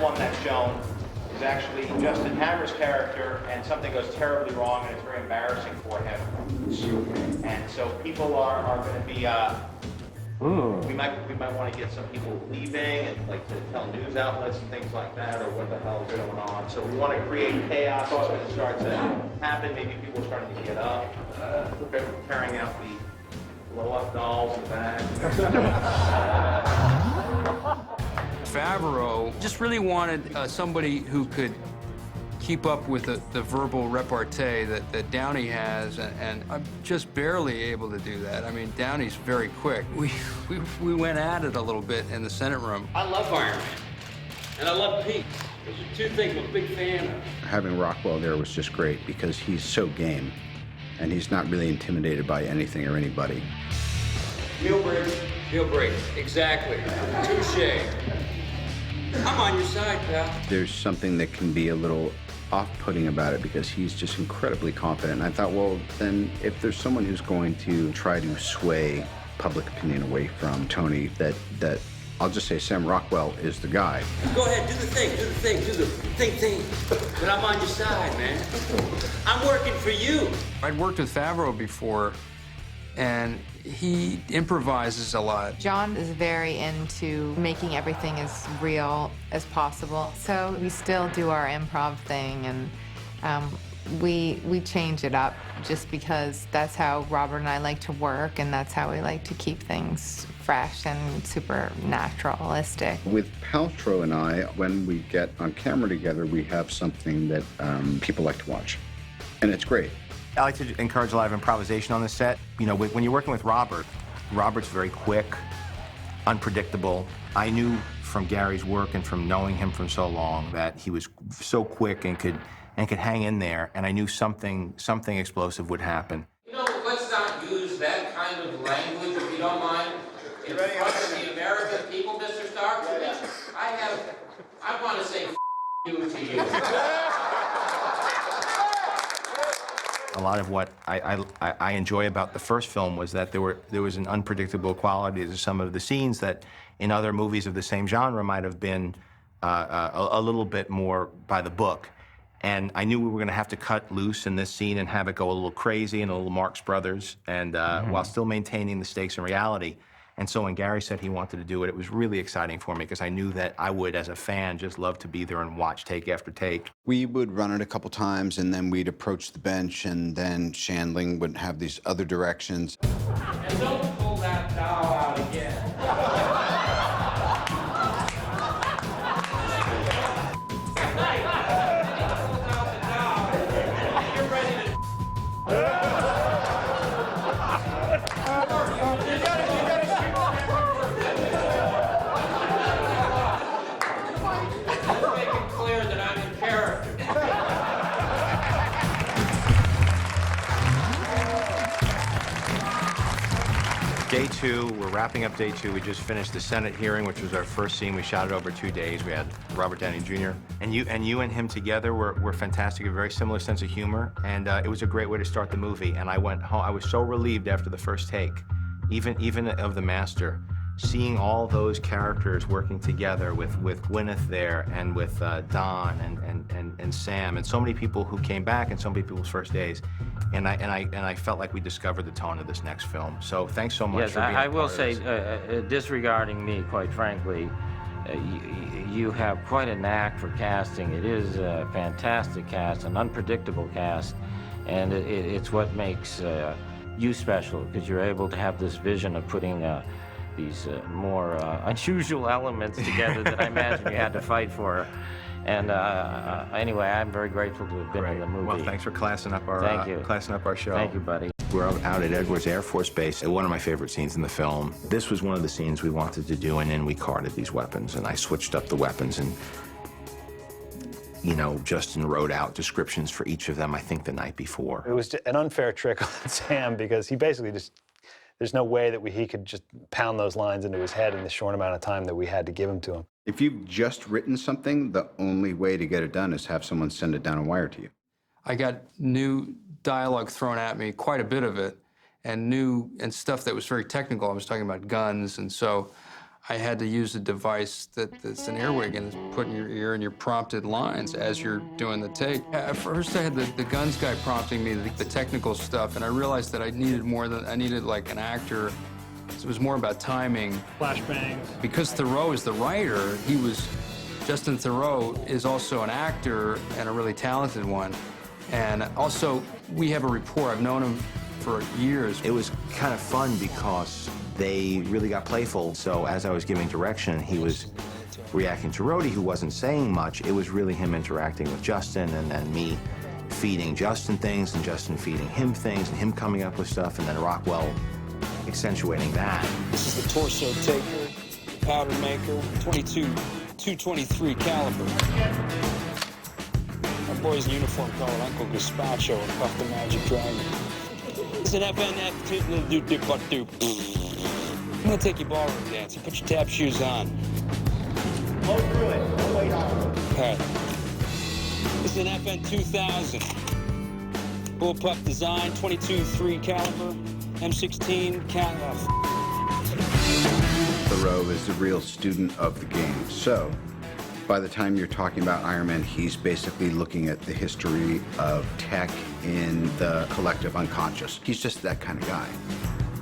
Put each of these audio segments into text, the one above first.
one that's shown is actually Justin Hammer's character, and something goes terribly wrong, and it's very embarrassing for him. And so people are going to be. We might want to get some people leaving and like to tell news outlets and things like that, or what the hell is going on. So we want to create chaos when it starts to happen. Maybe people are starting to get up, carrying out the blow-up dolls in the back. Favreau just really wanted somebody who could keep up with the verbal repartee that Downey has, and I'm just barely able to do that. I mean, Downey's very quick. We went at it a little bit in the Senate room. I love Iron Man, and I love Pete. Those are two things I'm a big fan of. Having Rockwell there was just great because he's so game, and he's not really intimidated by anything or anybody. Deal break, exactly. Touche. I'm on your side, pal. There's something that can be a little off-putting about it because he's just incredibly confident. And I thought, well, then if there's someone who's going to try to sway public opinion away from Tony, that I'll just say Sam Rockwell is the guy. Go ahead, do the thing. But I'm on your side, man. I'm working for you. I'd worked with Favreau before, and he improvises a lot. John is very into making everything as real as possible. So we still do our improv thing, and we change it up just because that's how Robert and I like to work, and that's how we like to keep things fresh and super naturalistic. With Paltrow and I, when we get on camera together, we have something that people like to watch, and it's great. I like to encourage a lot of improvisation on the set. You know, when you're working with Robert, Robert's very quick, unpredictable. I knew from Gary's work and from knowing him for so long that he was so quick and could hang in there, and I knew something explosive would happen. You know, let's not use that kind of language, if you don't mind, in front of the American people, Mr. Stark. I want to say you to you. A lot of what I enjoy about the first film was that there was an unpredictable quality to some of the scenes that in other movies of the same genre might have been a little bit more by the book. And I knew we were going to have to cut loose in this scene and have it go a little crazy and a little Marx Brothers, and while still maintaining the stakes and reality. And so when Gary said he wanted to do it, it was really exciting for me because I knew that I would, as a fan, just love to be there and watch take after take. We would run it a couple times, and then we'd approach the bench, and then Shandling would have these other directions. And don't pull that doll out again. Day two, we're wrapping up day two. We just finished the Senate hearing, which was our first scene. We shot it over 2 days. We had Robert Downey Jr. And you and him together were fantastic, a very similar sense of humor. And it was a great way to start the movie. And I went home, I was so relieved after the first take, even of The Master, seeing all those characters working together with Gwyneth there and with Don and Sam and so many people who came back and so many people's first days. And I felt like we discovered the tone of this next film. So thanks so much for being a part I will of say, this. disregarding me, quite frankly, you have quite a knack for casting. It is a fantastic cast, an unpredictable cast, and it's what makes you special, because you're able to have this vision of putting these more unusual elements together that I imagine you had to fight for. And anyway, I'm very grateful to have been in the movie. Well, thanks for classing up our classing up our show. Thank you, buddy. We're out at Edwards Air Force Base, and one of my favorite scenes in the film. This was one of the scenes we wanted to do, and then we carded these weapons, and I switched up the weapons, and you know, Justin wrote out descriptions for each of them, I think, the night before. It was an unfair trick on Sam because he basically just, there's no way that he could just pound those lines into his head in the short amount of time that we had to give him to him. If you've just written something, the only way to get it done is have someone send it down a wire to you. I got new dialogue thrown at me, quite a bit of it, and stuff that was very technical. I was talking about guns, and so I had to use a device that's an earwig and it's put in your ear and your prompted lines as you're doing the take. At first I had the guns guy prompting me the technical stuff, and I realized that I needed like an actor. So it was more about timing. Flashbangs. Because Thoreau is the writer, Justin Thoreau is also an actor and a really talented one. And also, we have a rapport. I've known him for years. It was kind of fun because they really got playful. So as I was giving direction, he was reacting to Rhodey, who wasn't saying much. It was really him interacting with Justin, and then me feeding Justin things, and Justin feeding him things, and him coming up with stuff, and then Rockwell accentuating that. This is the torso taker, powder maker, 223 caliber. My boy's in uniform called Uncle Gazpacho and Puff the Magic Dragon. It's an FNF. I'm gonna take you ballroom dancing. Put your tap shoes on. Go through it. Don't wait on it. All right. This is an FN 2000. Bullpup design, 22.3 caliber, M16 caliber. Thoreau is a real student of the game. So by the time you're talking about Iron Man, he's basically looking at the history of tech in the collective unconscious. He's just that kind of guy.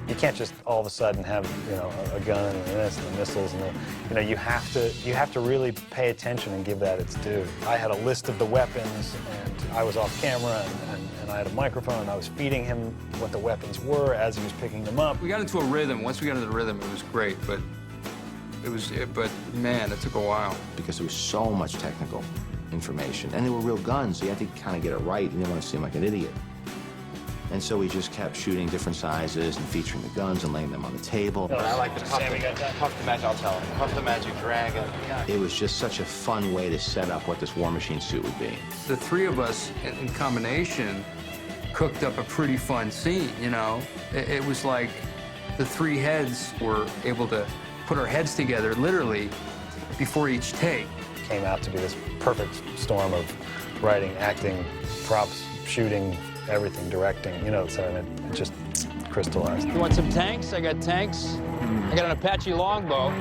You can't just all of a sudden have, you know, a gun and this and the missiles and the, you know, you have to really pay attention and give that its due. I had a list of the weapons, and I was off camera, and I had a microphone, and I was feeding him what the weapons were as he was picking them up. We got into a rhythm. Once we got into the rhythm, it was great, but man, it took a while. Because there was so much technical information, and they were real guns, so you had to kind of get it right. You didn't want to seem like an idiot. And so we just kept shooting different sizes and featuring the guns and laying them on the table. I like the Puff the Magic, I'll tell him. Puff the Magic Dragon. It was just such a fun way to set up what this War Machine suit would be. The three of us in combination cooked up a pretty fun scene, you know? It was like the three heads were able to put our heads together, literally, before each take. Came out to be this perfect storm of writing, acting, props, shooting, everything, directing, you know, so it just crystallized. You want some tanks? I got tanks. I got an Apache longbow.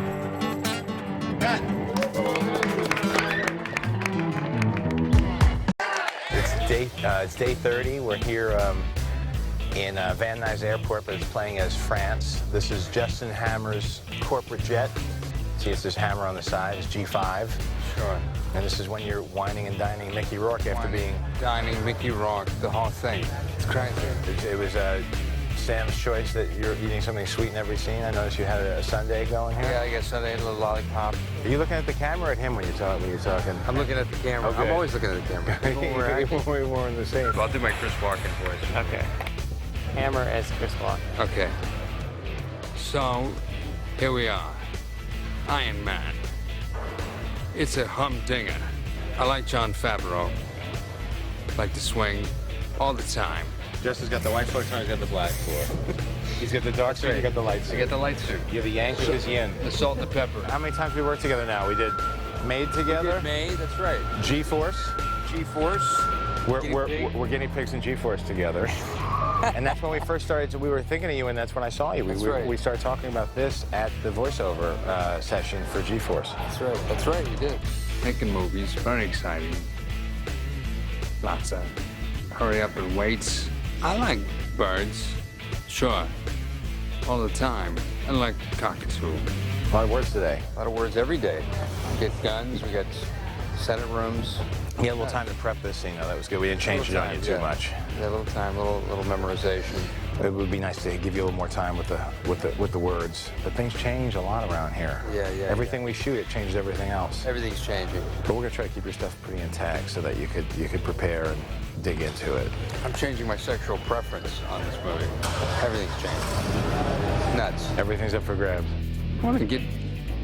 It's day 30. We're here in Van Nuys Airport, but it's playing as France. This is Justin Hammer's corporate jet. See, it's this hammer on the side. It's G5. Sure. And this is when you're whining and dining Mickey Rourke after being... Dining Mickey Rourke, the whole thing. It's crazy. It was Sam's choice that you're eating something sweet in every scene. I noticed you had a sundae going here. Yeah, I guess Sunday, a little lollipop. Are you looking at the camera or at him when you're talking? I'm looking at the camera. Okay. I'm always looking at the camera. We're more in the same. I'll do my Chris Walken voice. Okay. Hammer as Chris Walken. Okay. So, here we are. Iron Man. It's a humdinger. I like Jon Favreau. Like to swing all the time. Justin's got the white shorts on, he's got the black floor. He's got the dark suit, you got the light suit. I get the light suit. You're the Yang with his yin. The salt and the pepper. How many times we worked together now? We did Made together. May, that's right. G-Force. G-Force. We're guinea pigs in G-Force together. And that's when we first started, we were thinking of you, and that's when I saw you. We started talking about this at the voiceover session for G-Force. That's right, you did. Making movies, very exciting. Lots of hurry up and waits. I like birds, sure, all the time. I like cockatoo. A lot of words today. A lot of words every day. We get guns, we got Senate rooms. You had a little time to prep this scene, though. That was good. We didn't change it on you too much. Yeah, a little time, a little memorization. It would be nice to give you a little more time with the words. But things change a lot around here. Yeah. Everything we shoot, it changes everything else. Everything's changing. But we're gonna try to keep your stuff pretty intact so that you could prepare and dig into it. I'm changing my sexual preference on this movie. Everything's changing. Nuts. Everything's up for grabs. I want to get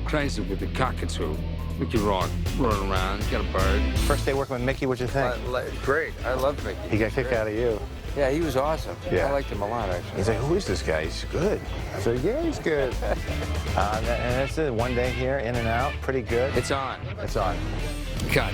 crazy with the cockatoo. Mickey Rourke running around, he's got a bird. First day working with Mickey, what'd you think? Great, I love Mickey. He got a kick out of you. Yeah, he was awesome. Yeah. I liked him a lot, actually. He's like, who is this guy? He's good. I said, yeah, he's good. And that's it. One day here, in and out, pretty good. It's on. It's on. Cut.